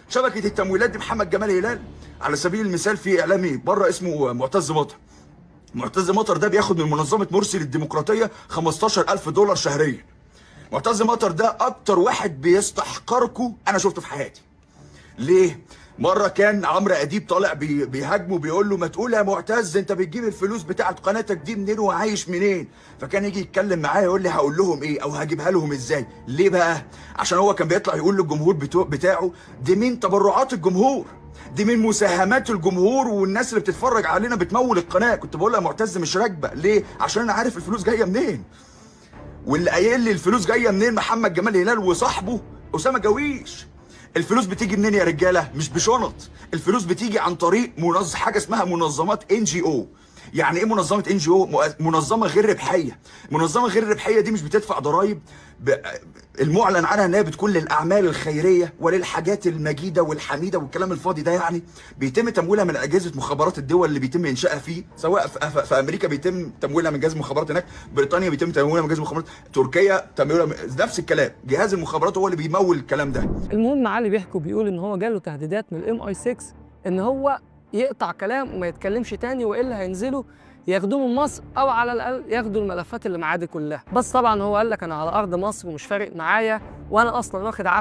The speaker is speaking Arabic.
شبكه التمويلات دي محمد جمال هلال. على سبيل المثال في اعلامي بره اسمه معتز مطر. معتز مطر ده بياخد من منظمه مرسي للديمقراطيه 15,000 دولار شهريا. معتز مطر ده اكتر واحد بيستحقركوا انا شفته في حياتي. ليه؟ مرة كان عمرو أديب طالع بيهاجمه، بيقول له ما تقول يا معتز انت بتجيب الفلوس بتاعت قناتك دي منين وعايش منين؟ فكان يجي يتكلم معايا يقول لي هقول لهم ايه او هجيبها لهم ازاي؟ ليه بقى؟ عشان هو كان بيطلع يقول للجمهور بتاعه دي من تبرعات الجمهور، دي من مساهمات الجمهور والناس اللي بتتفرج علينا بتمول القناة. كنت بقول له يا معتز مش راكبة، ليه؟ عشان انا عارف الفلوس جاية منين. واللي قايل لي الفلوس جايه منين محمد جمال هلال وصاحبه اسامه جويش. الفلوس بتيجي منين يا رجاله؟ مش بشنط، الفلوس بتيجي عن طريق حاجه اسمها منظمات NGO. يعني ايه منظمه NGO؟ منظمه غير ربحيه. منظمه غير ربحيه دي مش بتدفع ضرائب، المعلن عنها انها بتكون للاعمال الخيريه وللحاجات المجيده والحميده والكلام الفاضي ده. يعني بيتم تمويلها من اجهزه مخابرات الدول اللي بيتم انشائها فيه، سواء في امريكا بيتم تمويلها من جهاز مخابرات هناك، بريطانيا بيتم تمويلها من جهاز مخابرات، تركيا تمويلها نفس الكلام، جهاز المخابرات هو اللي بيمول الكلام ده. المهم علي بيحكوا بيقول ان هو جاله تهديدات من الMI6 ان هو يقطع كلام وما يتكلمش تاني، والا هينزلوا ياخدوه من مصر، او على الاقل ياخدوا الملفات اللي معاه دي كلها. بس طبعا هو قال لك انا على ارض مصر ومش فارق معايا، وانا اصلا واخد عافيه